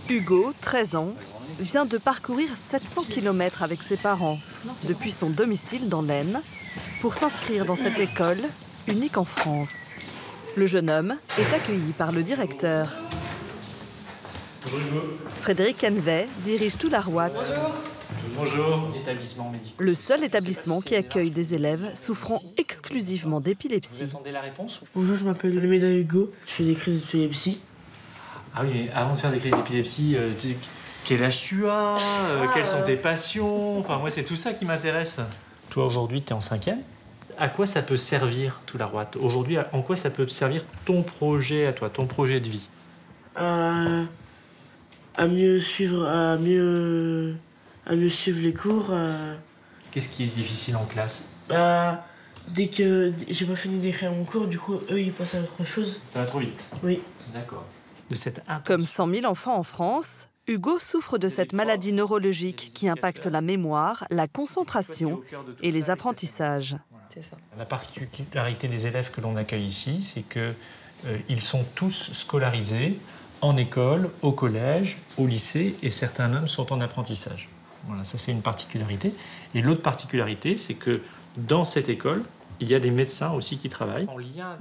Hugo, 13 ans, vient de parcourir 700 km avec ses parents, depuis son domicile dans l'Aisne, pour s'inscrire dans cette école, unique en France. Le jeune homme est accueilli par le directeur. Frédéric Canvet dirige Toullarouatte. Bonjour. Établissement médical. Le seul établissement qui accueille des élèves souffrant exclusivement d'épilepsie. Vous attendez la réponse? Bonjour, je m'appelle Lemeda Hugo, je fais des crises d'épilepsie. Ah oui, mais avant de faire des crises d'épilepsie, quel âge tu as? Quelles sont tes passions? Enfin, moi, c'est tout ça qui m'intéresse. Toi, aujourd'hui, tu es en 5e. À quoi ça peut servir, Toullarouatte? Aujourd'hui, en quoi ça peut te servir ton projet à toi, ton projet de vie? À mieux suivre les cours. Qu'est-ce qui est difficile en classe? Dès que j'ai pas fini d'écrire mon cours, du coup, eux, ils passent à autre chose. Ça va trop vite? Oui. D'accord. Comme 100 000 enfants en France, Hugo souffre de cette maladie neurologique qui impacte la mémoire, la concentration et les apprentissages. C'est ça. La particularité des élèves que l'on accueille ici, c'est qu'ils sont tous scolarisés en école, au collège, au lycée, et certains même sont en apprentissage. Voilà, ça c'est une particularité. Et l'autre particularité, c'est que dans cette école, il y a des médecins aussi qui travaillent.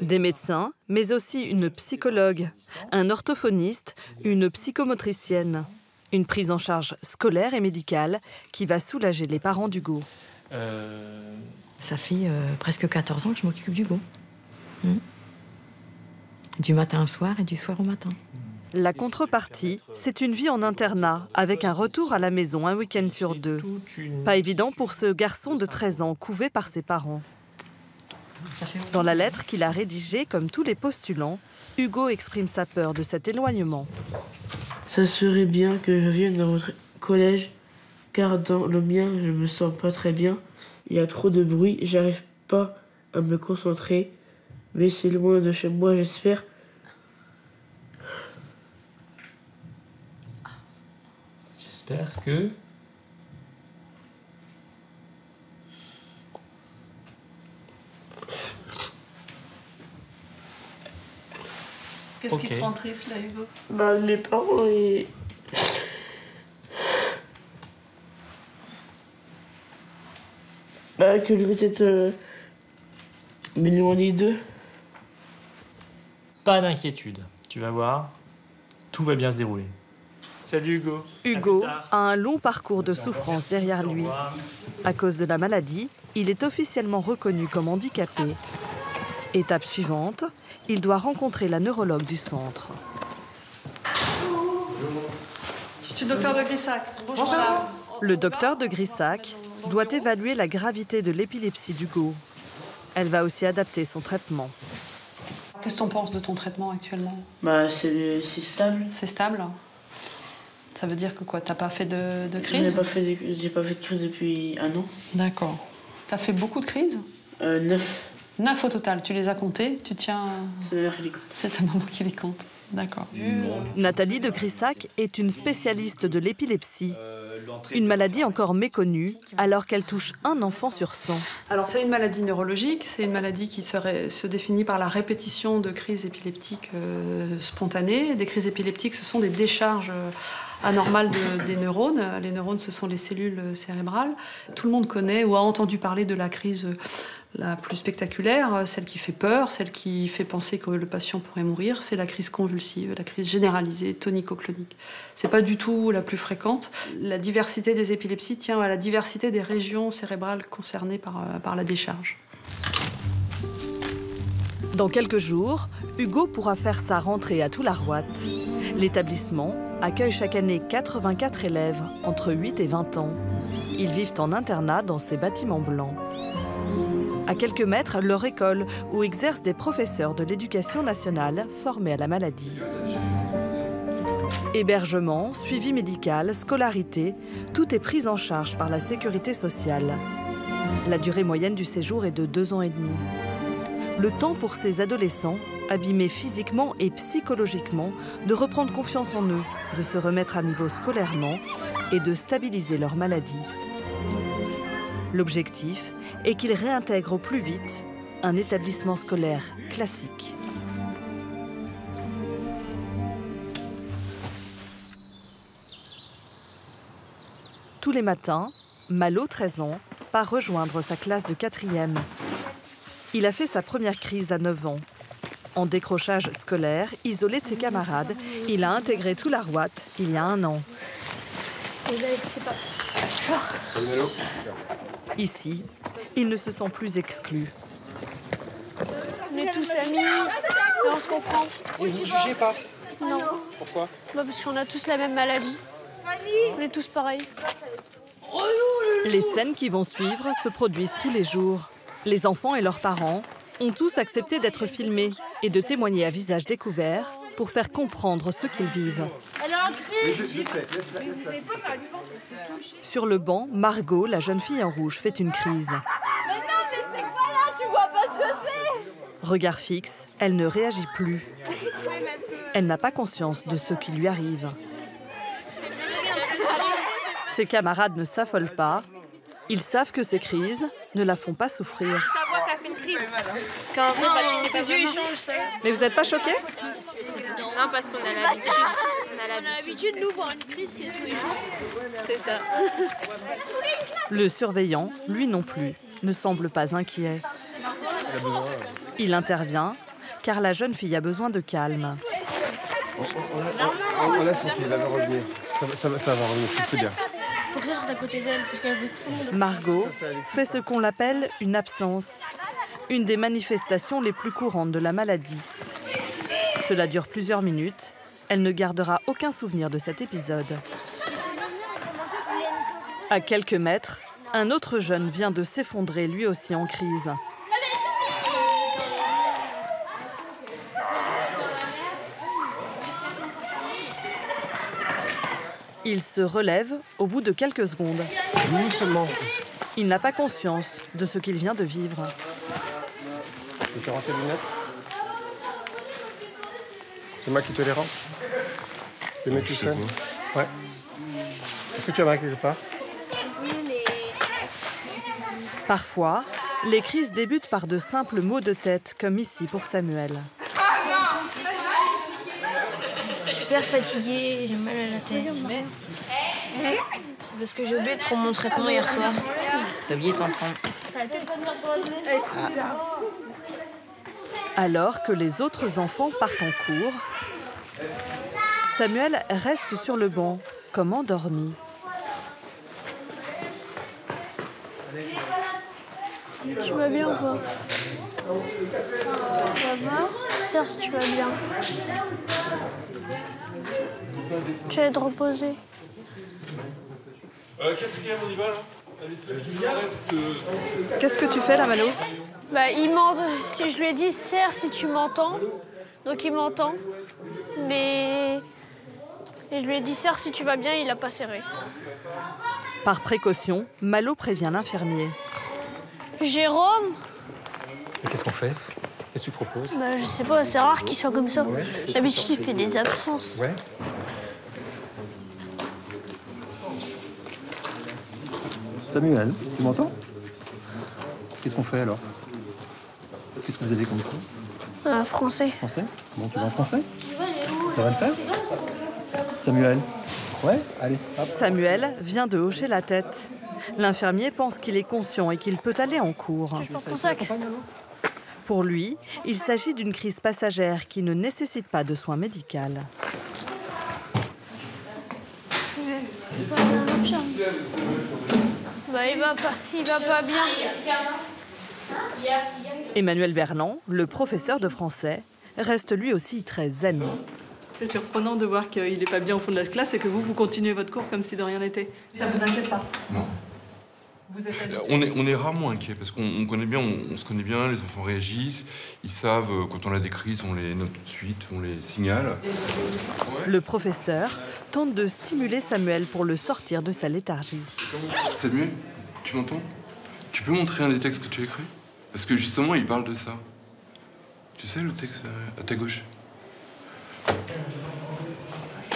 Des médecins, mais aussi une psychologue, un orthophoniste, une psychomotricienne. Une prise en charge scolaire et médicale qui va soulager les parents d'Hugo. Ça fait presque 14 ans que je m'occupe d'Hugo. Du matin au soir et du soir au matin. La contrepartie, c'est une vie en internat, avec un retour à la maison un week-end sur 2. Pas évident pour ce garçon de 13 ans, couvé par ses parents. Dans la lettre qu'il a rédigée, comme tous les postulants, Hugo exprime sa peur de cet éloignement. Ça serait bien que je vienne dans votre collège, car dans le mien, je me sens pas très bien. Il y a trop de bruit, j'arrive pas à me concentrer, mais c'est loin de chez moi, j'espère. J'espère que... Qu'est-ce qui te rend triste là, Hugo? Mes parents et... que je vais peut-être m'éloigner d'eux. Pas d'inquiétude, tu vas voir, tout va bien se dérouler. Salut Hugo. Hugo a un long parcours de souffrance derrière lui. À cause de la maladie, il est officiellement reconnu comme handicapé. Étape suivante, il doit rencontrer la neurologue du centre. Je suis le docteur de Grissac. Bonjour. Le docteur de Grissac doit évaluer la gravité de l'épilepsie d'Hugo. Elle va aussi adapter son traitement. Qu'est-ce que tu en penses de ton traitement actuellement? C'est stable. C'est stable? Ça veut dire que quoi? T'as pas fait de crise? J'ai pas fait de crise depuis 1 an. D'accord. T'as fait beaucoup de crises? 9. 9 au total. Tu les as comptées? Tu tiens... C'est ma mère qui les compte. C'est ta maman qui les compte. D'accord. Nathalie de Grissac est une spécialiste de l'épilepsie. Une maladie encore méconnue, alors qu'elle touche un enfant sur 100. Alors c'est une maladie neurologique, c'est une maladie qui se définit par la répétition de crises épileptiques spontanées. Des crises épileptiques, ce sont des décharges anormales des neurones. Les neurones, ce sont les cellules cérébrales. Tout le monde connaît ou a entendu parler de la crise la plus spectaculaire, celle qui fait peur, celle qui fait penser que le patient pourrait mourir, c'est la crise convulsive, la crise généralisée, tonico-clonique. C'est pas du tout la plus fréquente. La diversité des épilepsies tient à la diversité des régions cérébrales concernées par la décharge. Dans quelques jours, Hugo pourra faire sa rentrée à Toullarouatte. L'établissement accueille chaque année 84 élèves entre 8 et 20 ans. Ils vivent en internat dans ces bâtiments blancs. À quelques mètres, leur école, où exercent des professeurs de l'éducation nationale formés à la maladie. Hébergement, suivi médical, scolarité, tout est pris en charge par la sécurité sociale. La durée moyenne du séjour est de 2 ans et demi. Le temps pour ces adolescents, abîmés physiquement et psychologiquement, de reprendre confiance en eux, de se remettre à niveau scolairement et de stabiliser leur maladie. L'objectif est qu'ils réintègrent au plus vite un établissement scolaire classique. les matins, Malo, 13 ans, part rejoindre sa classe de 4e. Il a fait sa première crise à 9 ans. En décrochage scolaire, isolé de ses camarades, il a intégré tout l'Arwat il y a 1 an. Ici, il ne se sent plus exclu. On est tous amis, et on se comprend. Et vous ne jugez pas? Non. Pourquoi? Parce qu'on a tous la même maladie. On est tous pareils. Les scènes qui vont suivre se produisent tous les jours. Les enfants et leurs parents ont tous accepté d'être filmés et de témoigner à visage découvert pour faire comprendre ce qu'ils vivent. Sur le banc, Margot, la jeune fille en rouge, fait une crise. Mais non, mais c'est quoi là? Tu vois pas ce que c'est? Regard fixe, elle ne réagit plus. Elle n'a pas conscience de ce qui lui arrive. Ses camarades ne s'affolent pas. Ils savent que ces crises ne la font pas souffrir. Savoir qu'elle fait une crise. Parce qu'en vrai, tu sais pas vraiment. Mais vous n'êtes pas choqués? Non, parce qu'on a l'habitude. On a l'habitude de nous voir une crise, c'est tous les jours. C'est ça. Le surveillant, lui non plus, ne semble pas inquiet. Il intervient, car la jeune fille a besoin de calme. On laisse son pied, elle va revenir. Ça va revenir, c'est bien. Pour ça, je reste à côté d'elle, parce qu'elle veut tout le monde. Margot fait ce qu'on appelle une absence, une des manifestations les plus courantes de la maladie. Cela dure plusieurs minutes. Elle ne gardera aucun souvenir de cet épisode. À quelques mètres, un autre jeune vient de s'effondrer, lui aussi en crise. Il se relève au bout de quelques secondes. Doucement. Il n'a pas conscience de ce qu'il vient de vivre. Tu te rends tes lunettes? C'est moi qui te les rends? Tu les mets tout seul? Ouais. Est-ce que tu as mal quelque part? Parfois, les crises débutent par de simples maux de tête, comme ici pour Samuel. Super fatiguée, j'ai mal à la tête. C'est parce que j'ai oublié de prendre mon traitement hier soir. T'as oublié de t'en prendre. Alors que les autres enfants partent en cours, Samuel reste sur le banc, comme endormi. Tu vas bien ou pas? Ça va? Serre si tu vas bien. Tu vas te reposer. Quatrième, on y va là. Qu'est-ce que tu fais là, Malo? Il si je lui ai dit serre si tu m'entends, donc il m'entend. Mais et je lui ai dit serre si tu vas bien, il a pas serré. Par précaution, Malo prévient l'infirmier. Jérôme? Qu'est-ce qu'on fait? Qu'est-ce que tu proposes? Je sais pas, c'est rare qu'il soit comme ça. Ouais. D'habitude, il fait des absences. Ouais. Samuel, tu m'entends? Qu'est-ce qu'on fait alors? Qu'est-ce que vous avez comme cours? Français. Français? Bon, tu vas en français? Ça va le faire? Samuel? Ouais, allez. Hop. Samuel vient de hocher la tête. L'infirmier pense qu'il est conscient et qu'il peut aller en cours. Je porte ton sac. Pour lui, il s'agit d'une crise passagère qui ne nécessite pas de soins médicaux. Il va pas bien. Emmanuel Berland, le professeur de français, reste lui aussi très zen. C'est surprenant de voir qu'il n'est pas bien au fond de la classe et que vous continuez votre cours comme si de rien n'était. Ça vous inquiète pas? Non. On est rarement inquiet parce qu'on connaît bien, on se connaît bien, les enfants réagissent, ils savent quand on a des crises, on les note tout de suite, on les signale. Le professeur tente de stimuler Samuel pour le sortir de sa léthargie. Samuel, tu m'entends? Tu peux montrer un des textes que tu as écrit? Parce que justement, il parle de ça. Tu sais le texte à ta gauche?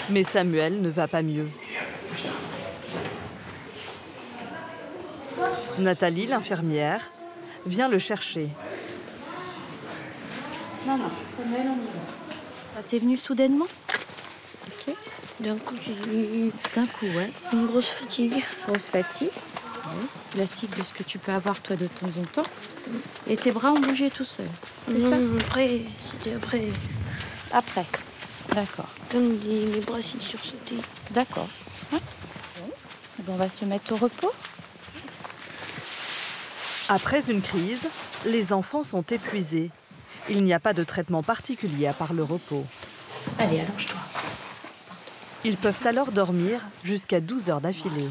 Mais Samuel ne va pas mieux. Nathalie, l'infirmière, vient le chercher. Non, Samuel, on y va. C'est venu soudainement? Ok. D'un coup, j'ai eu ouais. une grosse fatigue. Grosse fatigue. Oui. Classique de ce que tu peux avoir toi de temps en temps. Et tes bras ont bougé tout seuls. C'est ça? Après, c'était après. Après. D'accord. Comme les bras s'y sursautaient. D'accord. Ouais. On va se mettre au repos. Après une crise, les enfants sont épuisés. Il n'y a pas de traitement particulier à part le repos. Allez, allonge-toi. Ils peuvent alors dormir jusqu'à 12 heures d'affilée.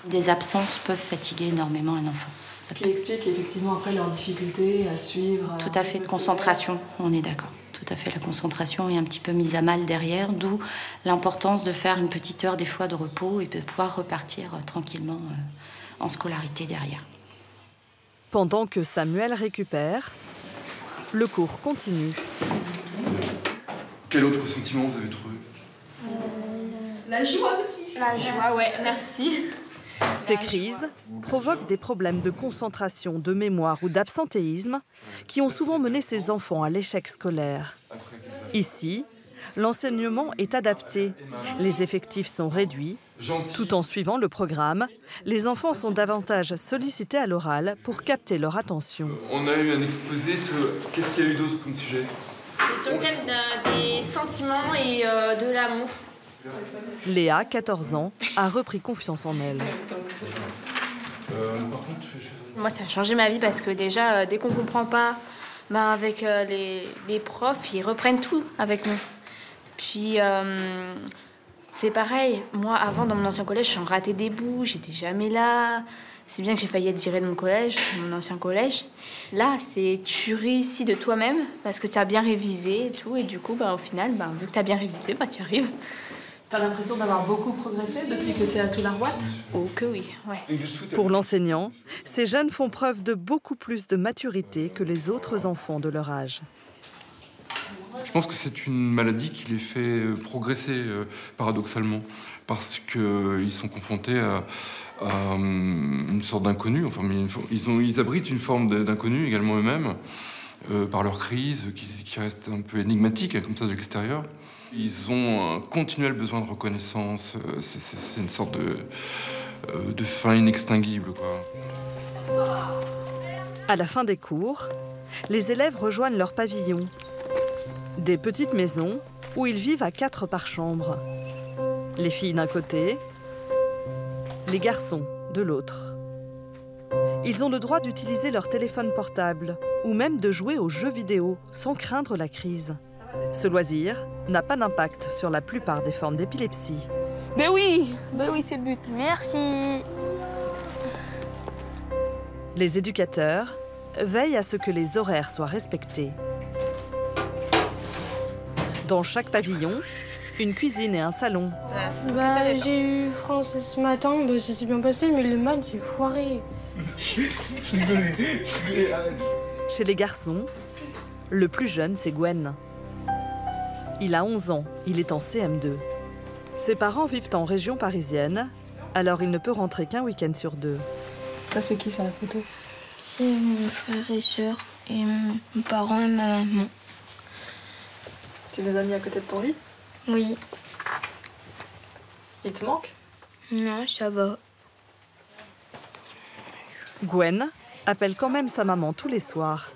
Des absences peuvent fatiguer énormément un enfant. Ce qui explique effectivement après leur difficulté à suivre... Tout à fait, de concentration, on est d'accord. Tout à fait, la concentration est un petit peu mise à mal derrière, d'où l'importance de faire une petite heure des fois de repos et de pouvoir repartir tranquillement en scolarité derrière. Pendant que Samuel récupère, le cours continue. Quel autre sentiment vous avez trouvé? La joie de fiche. La joie, ouais, merci. Ces crises provoquent des problèmes de concentration, de mémoire ou d'absentéisme qui ont souvent mené ces enfants à l'échec scolaire. Ici, l'enseignement est adapté. Les effectifs sont réduits. Tout en suivant le programme, les enfants sont davantage sollicités à l'oral pour capter leur attention. On a eu un exposé sur... Qu'est-ce qu'il y a eu d'autre comme sujet? C'est sur le thème des sentiments et de l'amour. Léa, 14 ans, a repris confiance en elle. Moi, ça a changé ma vie parce que déjà, dès qu'on ne comprend pas, avec les profs, ils reprennent tout avec nous. Puis, c'est pareil. Moi, avant, dans mon ancien collège, j'en ratais des bouts, j'étais jamais là. C'est bien que j'ai failli être virée de mon collège, mon ancien collège. Là, tu réussis de toi-même parce que tu as bien révisé et tout. Et du coup, au final, vu que tu as bien révisé, tu y arrives. T'as l'impression d'avoir beaucoup progressé depuis que tu es à Toularouat? Oh que oui, ouais. Pour l'enseignant, ces jeunes font preuve de beaucoup plus de maturité que les autres enfants de leur âge. Je pense que c'est une maladie qui les fait progresser paradoxalement, parce qu'ils sont confrontés à une sorte d'inconnu. Enfin, ils abritent une forme d'inconnu également eux-mêmes, par leur crise, qui reste un peu énigmatique comme ça de l'extérieur. Ils ont un continuel besoin de reconnaissance. C'est une sorte de fin inextinguible, quoi. À la fin des cours, les élèves rejoignent leur pavillon. Des petites maisons où ils vivent à 4 par chambre. Les filles d'un côté, les garçons de l'autre. Ils ont le droit d'utiliser leur téléphone portable ou même de jouer aux jeux vidéo sans craindre la crise. Ce loisir n'a pas d'impact sur la plupart des formes d'épilepsie. Ben oui, c'est le but. Merci. Les éducateurs veillent à ce que les horaires soient respectés. Dans chaque pavillon, une cuisine et un salon. J'ai eu français ce matin, ça s'est bien passé, mais le maths, c'est foiré. Chez les garçons, le plus jeune, c'est Gwen. Il a 11 ans, il est en CM2. Ses parents vivent en région parisienne, alors il ne peut rentrer qu'un week-end sur 2. Ça, c'est qui sur la photo? C'est mon frère et sœur, et mes parents et ma maman. Tu les as mis à côté de ton lit? Oui. Ils te manquent? Non, ça va. Gwen appelle quand même sa maman tous les soirs.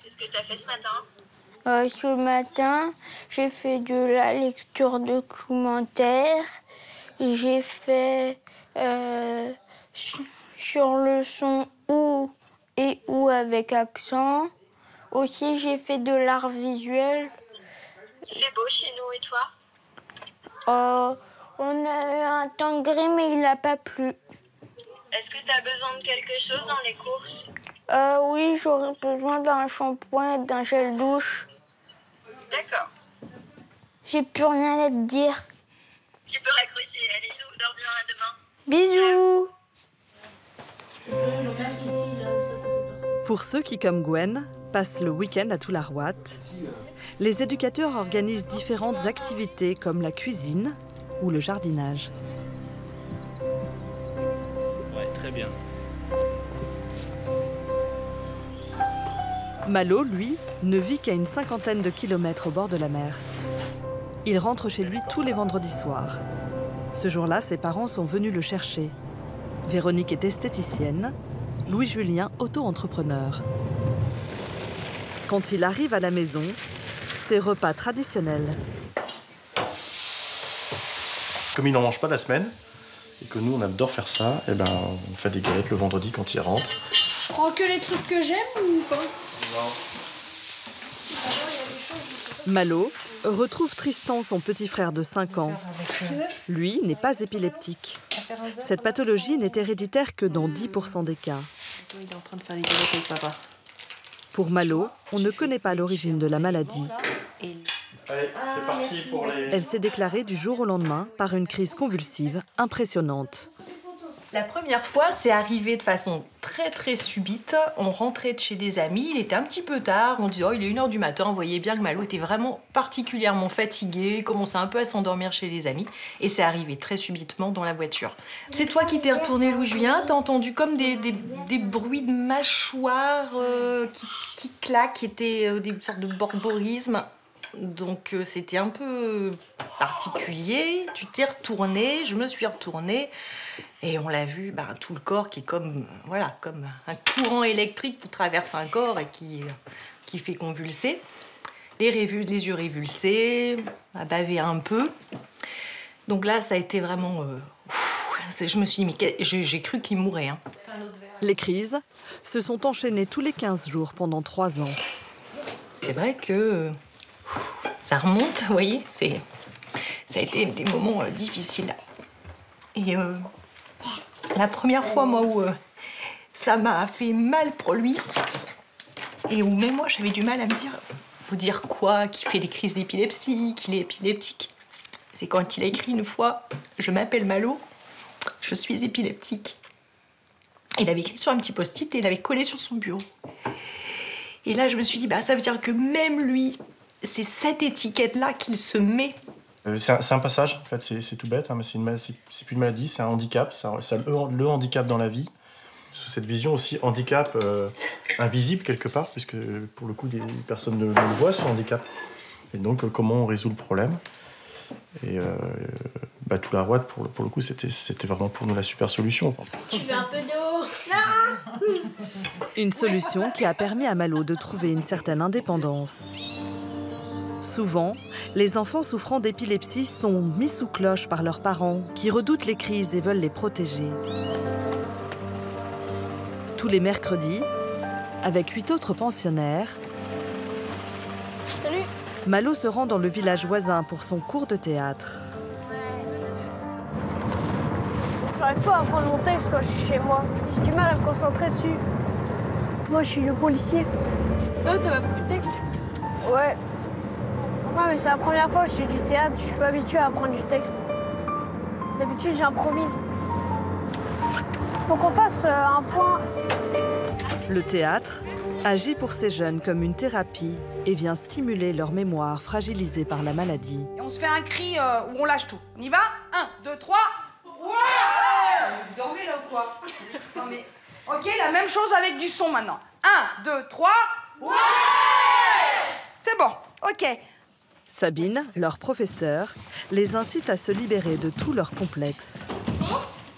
Qu'est-ce que tu as fait ce matin? Ce matin, j'ai fait de la lecture documentaire. J'ai fait sur le son ou et ou avec accent. Aussi, j'ai fait de l'art visuel. Il fait beau chez nous et toi? On a eu un temps gris, mais il n'a pas plu. Est-ce que tu as besoin de quelque chose dans les courses? Oui, j'aurais besoin d'un shampoing et d'un gel douche. D'accord. J'ai plus rien à te dire. Tu peux raccrocher, allez, dormir à demain. Pour ceux qui, comme Gwen, passent le week-end à Toularouat, les éducateurs organisent différentes activités comme la cuisine ou le jardinage. Ouais, très bien. Malo, lui, ne vit qu'à une 50aine de kilomètres au bord de la mer. Il rentre chez lui tous les vendredis soirs. Ce jour-là, ses parents sont venus le chercher. Véronique est esthéticienne, Louis-Julien auto-entrepreneur. Quand il arrive à la maison, c'est repas traditionnel. Comme il n'en mange pas la semaine, et que nous on adore faire ça, et ben on fait des galettes le vendredi quand il rentre. Je prends que les trucs que j'aime ou pas? Non. Malo retrouve Tristan, son petit frère de 5 ans. Lui n'est pas épileptique. Cette pathologie n'est héréditaire que dans 10% des cas. Il est en train de faire des galettes avec papa. Pour Malo, on ne connaît pas l'origine de la maladie. Allez, c'est parti pour les... Elle s'est déclarée du jour au lendemain par une crise convulsive impressionnante. La première fois, c'est arrivé de façon très subite. On rentrait de chez des amis, il était un petit peu tard, on disait « Oh, il est 1h du matin », on voyait bien que Malo était vraiment particulièrement fatigué, commençait un peu à s'endormir chez les amis, et c'est arrivé très subitement dans la voiture. C'est toi qui t'es retourné, Louis-Julien, t'as entendu comme des bruits de mâchoires qui claquent, qui étaient des sortes de borborismes. Donc c'était un peu particulier, tu t'es retourné, je me suis retournée et on l'a vu, tout le corps qui est comme un courant électrique qui traverse un corps et qui fait convulser. Les yeux révulsés, à baver un peu. Donc là ça a été vraiment... je me suis dit, mais j'ai cru qu'il mourait. Hein. Les crises se sont enchaînées tous les 15 jours pendant 3 ans. C'est vrai que... ça remonte, vous voyez, ça a été des moments difficiles. Et la première fois, moi, où ça m'a fait mal pour lui, et où même moi, j'avais du mal à me dire, vous dire quoi, qu'il fait des crises d'épilepsie, qu'il est épileptique. C'est quand il a écrit une fois, je m'appelle Malo, je suis épileptique. Il avait écrit sur un petit post-it et il avait collé sur son bureau. Et là, je me suis dit, ça veut dire que même lui, c'est cette étiquette-là qu'il se met. C'est un passage, en fait, c'est tout bête, hein, mais c'est plus une maladie, c'est un handicap, c'est le handicap dans la vie. Sous cette vision aussi, handicap invisible quelque part, puisque pour le coup, personne ne le voit, ce handicap. Et donc, comment on résout le problème? Et tout la Roide, pour le coup, c'était vraiment pour nous la super solution. Tu veux un peu d'eau? Une solution qui a permis à Malo de trouver une certaine indépendance. Souvent, les enfants souffrant d'épilepsie sont mis sous cloche par leurs parents qui redoutent les crises et veulent les protéger. Tous les mercredis, avec 8 autres pensionnaires, Salut. Malo se rend dans le village voisin pour son cours de théâtre. J'arrive pas à apprendre mon texte quand je suis chez moi. J'ai du mal à me concentrer dessus. Moi, je suis le policier. Ça va, t'as beaucoup de texte? Ouais. Ouais, mais c'est la première fois que je fais du théâtre. Je suis pas habituée à apprendre du texte. D'habitude, j'improvise. Faut qu'on fasse un point. Le théâtre agit pour ces jeunes comme une thérapie et vient stimuler leur mémoire fragilisée par la maladie. Et on se fait un cri où on lâche tout. On y va? 1, 2, 3. Ouais! Vous dormez là ou quoi? Non mais... Ok, la même chose avec du son maintenant. 1, 2, 3. Ouais! C'est bon, ok. Sabine, leur professeure, les incite à se libérer de tous leurs complexes.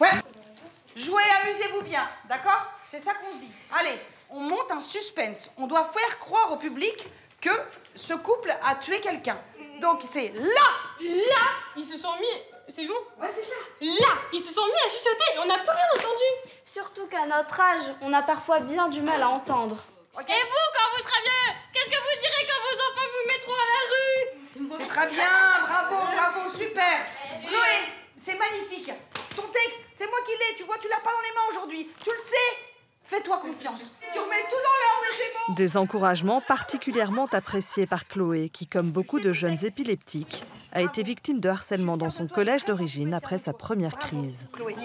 Ouais. Jouez, amusez-vous bien, d'accord? C'est ça qu'on se dit. Allez, on monte un suspense. On doit faire croire au public que ce couple a tué quelqu'un. Donc c'est là! Là, ils se sont mis... C'est bon? Ouais, c'est ça. Là, ils se sont mis à chuchoter et on n'a plus rien entendu. Surtout qu'à notre âge, on a parfois bien du mal à entendre. Okay. Et vous, quand vous serez vieux, qu'est-ce que vous direz quand vos enfants vous mettront à la rue? C'est très bien, bravo, super. Chloé, c'est magnifique. Ton texte, c'est moi qui l'ai, tu vois, tu l'as pas dans les mains aujourd'hui. Tu le sais. Fais-toi confiance. Tu remets tout dans l'ordre et c'est bon. Des encouragements particulièrement appréciés par Chloé, qui, comme beaucoup de jeunes épileptiques, a été victime de harcèlement dans son collège d'origine après sa première crise. Chloé,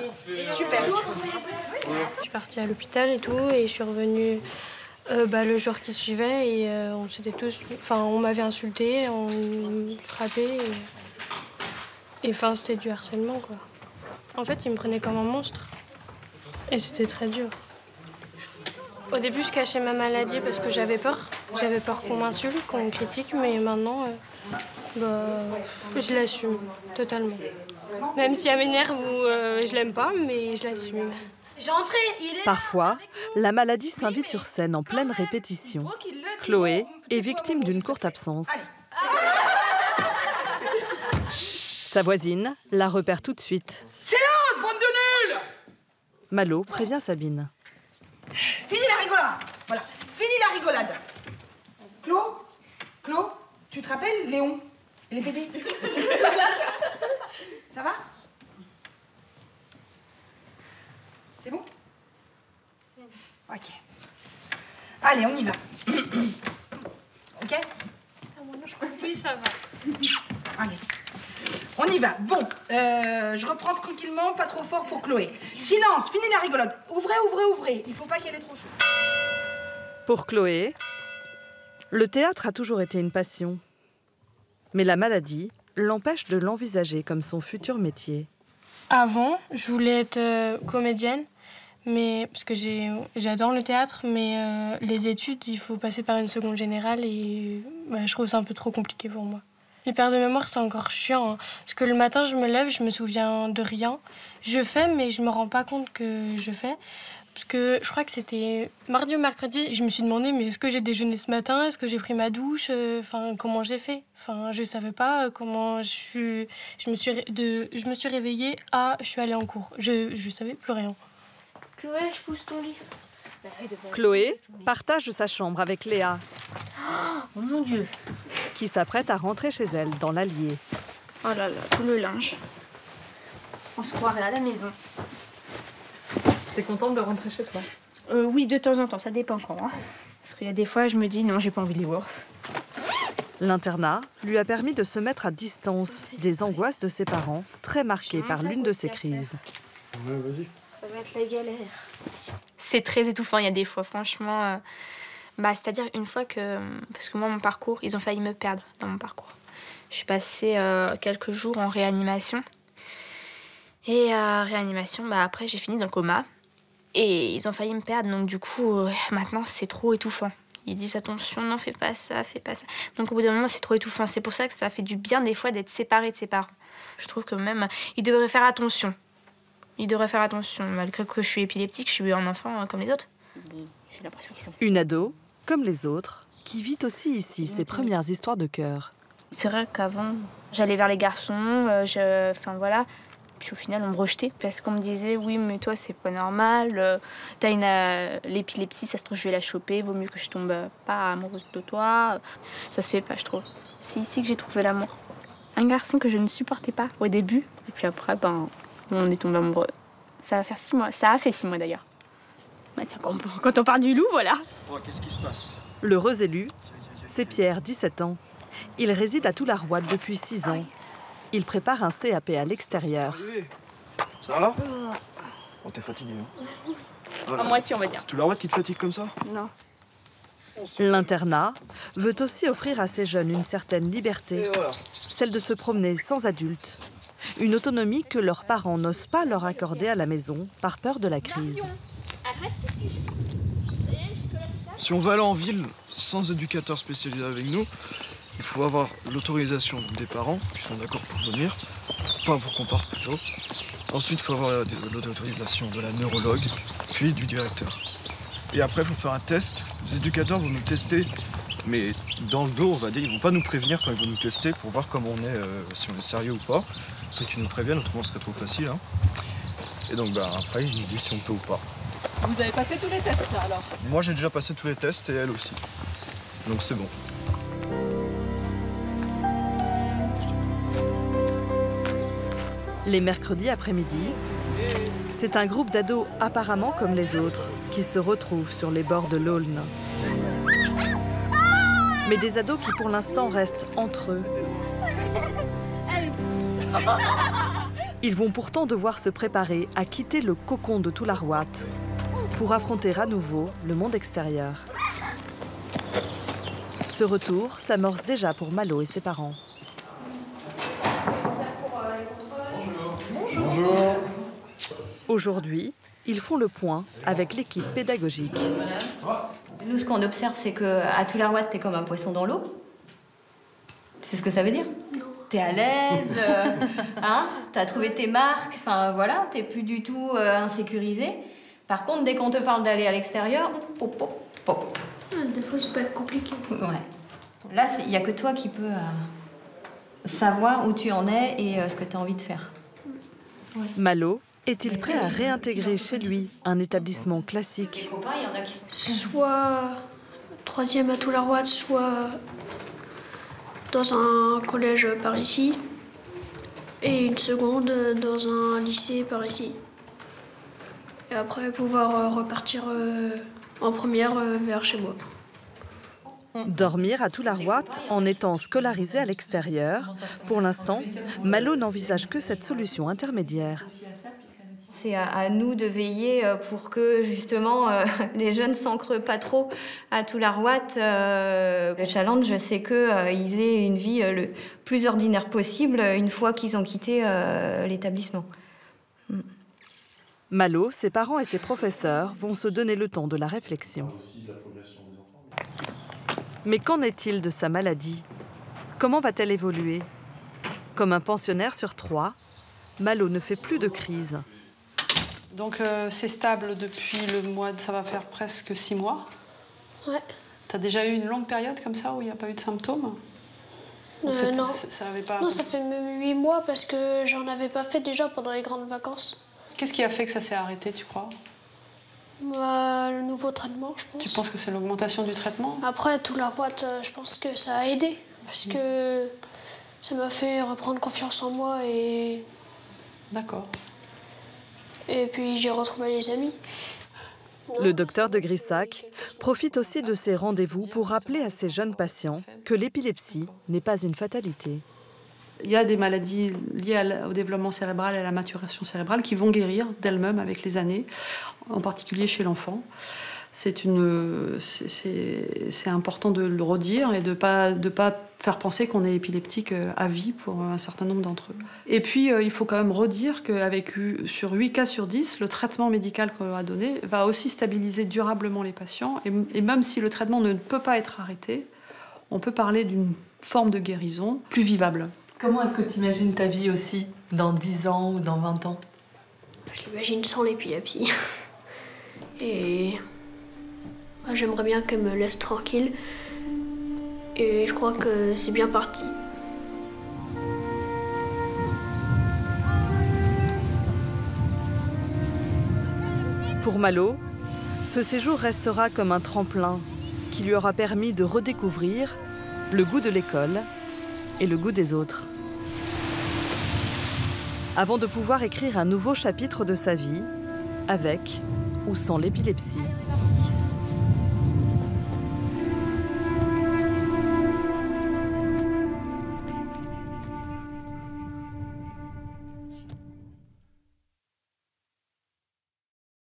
super. Je suis partie à l'hôpital et tout, et je suis revenue le jour qui suivait, et on s'était tous... Enfin, on m'avait insulté, on me frappait, et enfin, c'était du harcèlement, quoi. En fait, ils me prenaient comme un monstre, et c'était très dur. Au début, je cachais ma maladie parce que j'avais peur. J'avais peur qu'on m'insulte, qu'on me critique, mais maintenant, je l'assume totalement. Même si elle m'énerve ou je l'aime pas, mais je l'assume. Parfois, la maladie s'invite sur scène en pleine répétition. Chloé est victime d'une courte absence. Sa voisine la repère tout de suite. Silence, bande de nuls! Malo prévient Sabine. Fini la rigolade. Voilà, fini la rigolade. Claude, tu te rappelles Léon et les BD? Ça va? C'est bon? Ok. Allez, on y va. Ok? Oui, ça va. Allez. On y va. Bon, je reprends tranquillement, pas trop fort pour Chloé. Silence, fini la rigolade. Ouvrez. Il faut pas qu'elle ait trop chaud. Pour Chloé, le théâtre a toujours été une passion. Mais la maladie l'empêche de l'envisager comme son futur métier. Avant, je voulais être comédienne, mais parce que j'adore le théâtre, mais les études, il faut passer par une seconde générale et je trouve ça un peu trop compliqué pour moi. Les pertes de mémoire, c'est encore chiant, hein, parce que le matin, je me lève, je me souviens de rien. Je fais, mais je me rends pas compte que je fais. Parce que je crois que c'était mardi ou mercredi, je me suis demandé, mais est-ce que j'ai déjeuné ce matin? Est-ce que j'ai pris ma douche? Comment j'ai fait? Je savais pas comment je me suis réveillée, je suis allée en cours. Je savais plus rien. Chloé, je pousse ton lit. Chloé partage sa chambre avec Léa. Oh mon Dieu! Qui s'apprête à rentrer chez elle, dans l'Allier. Oh là là, tout le linge. On se croirait à la maison. T'es contente de rentrer chez toi? Oui, de temps en temps, ça dépend quand. Hein. Parce qu'il y a des fois, je me dis non, j'ai pas envie de les voir. L'internat lui a permis de se mettre à distance des angoisses de ses parents, très marquées par l'une de ces crises. Ouais, vas-y. Ça va être la galère. C'est très étouffant, il y a des fois, franchement. C'est-à-dire une fois que... Parce que moi, mon parcours, ils ont failli me perdre dans mon parcours. Je suis passée quelques jours en réanimation. Et réanimation, après, j'ai fini dans le coma. Et ils ont failli me perdre, donc du coup, maintenant, c'est trop étouffant. Ils disent attention, non, fais pas ça. Donc au bout d'un moment, c'est trop étouffant. C'est pour ça que ça fait du bien, des fois, d'être séparé de ses parents. Je trouve que même, ils devraient faire attention. Malgré que je suis épileptique, je suis un enfant comme les autres. J'ai l'impression qu'ils sont... Une ado, comme les autres, qui vit aussi ici ses premières histoires de cœur. C'est vrai qu'avant, j'allais vers les garçons, voilà. Puis au final, on me rejetait parce qu'on me disait « Oui, mais toi, c'est pas normal. T'as l'épilepsie, ça se trouve, je vais la choper. Vaut mieux que je tombe pas amoureuse de toi. » Ça se fait pas, je trouve. C'est ici que j'ai trouvé l'amour. Un garçon que je ne supportais pas au début. Et puis après, on est tombé amoureux. Ça va faire 6 mois. Ça a fait 6 mois, d'ailleurs. Tiens, quand on part du loup, voilà. Oh, qu'est-ce qui se passe? L'heureux élu, c'est Pierre, 17 ans. Il réside à Toularouade depuis 6 ans. Il prépare un CAP à l'extérieur. Ça va? Oh, t'es fatigué. À moitié, on va dire. C'est Toularouade qui te fatigue comme ça? Non. L'internat veut aussi offrir à ces jeunes une certaine liberté, celle de se promener sans adultes. Une autonomie que leurs parents n'osent pas leur accorder à la maison par peur de la crise. Si on veut aller en ville sans éducateur spécialisé avec nous, il faut avoir l'autorisation des parents qui sont d'accord pour venir, enfin pour qu'on parte plutôt. Ensuite, il faut avoir l'autorisation de la neurologue, puis du directeur. Et après, il faut faire un test. Les éducateurs vont nous tester, mais dans le dos, on va dire, ils vont pas nous prévenir quand ils vont nous tester pour voir comment on est, si on est sérieux ou pas. Ceux qui nous préviennent, autrement ce serait trop facile. Hein. Et donc après, ils nous disent si on peut ou pas. Vous avez passé tous les tests là alors? Moi, j'ai déjà passé tous les tests et elle aussi. Donc c'est bon. Les mercredis après-midi, c'est un groupe d'ados apparemment comme les autres qui se retrouvent sur les bords de l'Aulne. Mais des ados qui pour l'instant restent entre eux. Ils vont pourtant devoir se préparer à quitter le cocon de Toularouade pour affronter à nouveau le monde extérieur. Ce retour s'amorce déjà pour Malo et ses parents. Bonjour. Aujourd'hui, ils font le point avec l'équipe pédagogique. Nous, ce qu'on observe, c'est qu'à Toularwatt, t'es comme un poisson dans l'eau. C'est ce que ça veut dire? T'es à l'aise, hein, t'as trouvé tes marques, enfin voilà, t'es plus du tout insécurisé. Par contre, dès qu'on te parle d'aller à l'extérieur, pop, pop, pop. Des fois, ça peut être compliqué. Ouais. Là, il n'y a que toi qui peux savoir où tu en es et ce que tu as envie de faire. Malo est-il prêt à réintégrer chez lui un établissement classique? Soit 3e à Toularwatt, soit dans un collège par ici, et une seconde dans un lycée par ici. Et après pouvoir repartir en première vers chez moi. Dormir à Toularwatt en étant scolarisé à l'extérieur. Pour l'instant, Malo n'envisage que cette solution intermédiaire. C'est à nous de veiller pour que justement les jeunes ne s'ancrent pas trop à Toularwatt. Le challenge, c'est qu'ils aient une vie le plus ordinaire possible une fois qu'ils ont quitté l'établissement. Malo, ses parents et ses professeurs vont se donner le temps de la réflexion. Mais qu'en est-il de sa maladie? Comment va-t-elle évoluer? Comme un pensionnaire sur 3, Malo ne fait plus de crise. Donc c'est stable depuis le mois, ça va faire presque 6 mois. Ouais. T'as déjà eu une longue période comme ça où il n'y a pas eu de symptômes? Non. Ça avait pas... Non, ça fait même 8 mois parce que j'en avais pas fait déjà pendant les grandes vacances. Qu'est-ce qui a fait que ça s'est arrêté, tu crois? Le nouveau traitement, je pense. Tu penses que c'est l'augmentation du traitement? Après, Toularwatt, je pense que ça a aidé. Parce que ça m'a fait reprendre confiance en moi et... D'accord. Et puis j'ai retrouvé les amis. Le docteur de Grissac profite aussi de ses rendez-vous pour rappeler à ses jeunes patients que l'épilepsie n'est pas une fatalité. Il y a des maladies liées au développement cérébral et à la maturation cérébrale qui vont guérir d'elles-mêmes avec les années, en particulier chez l'enfant. C'est important de le redire et de pas faire penser qu'on est épileptique à vie pour un certain nombre d'entre eux. Et puis, il faut quand même redire sur 8 cas sur 10, le traitement médical qu'on va donner va aussi stabiliser durablement les patients. Et même si le traitement ne peut pas être arrêté, on peut parler d'une forme de guérison plus vivable. Comment est-ce que tu imagines ta vie aussi, dans 10 ans ou dans 20 ans? Je l'imagine sans l'épilepsie. Et j'aimerais bien qu'elle me laisse tranquille. Et je crois que c'est bien parti. Pour Malo, ce séjour restera comme un tremplin qui lui aura permis de redécouvrir le goût de l'école et le goût des autres. Avant de pouvoir écrire un nouveau chapitre de sa vie, avec ou sans l'épilepsie.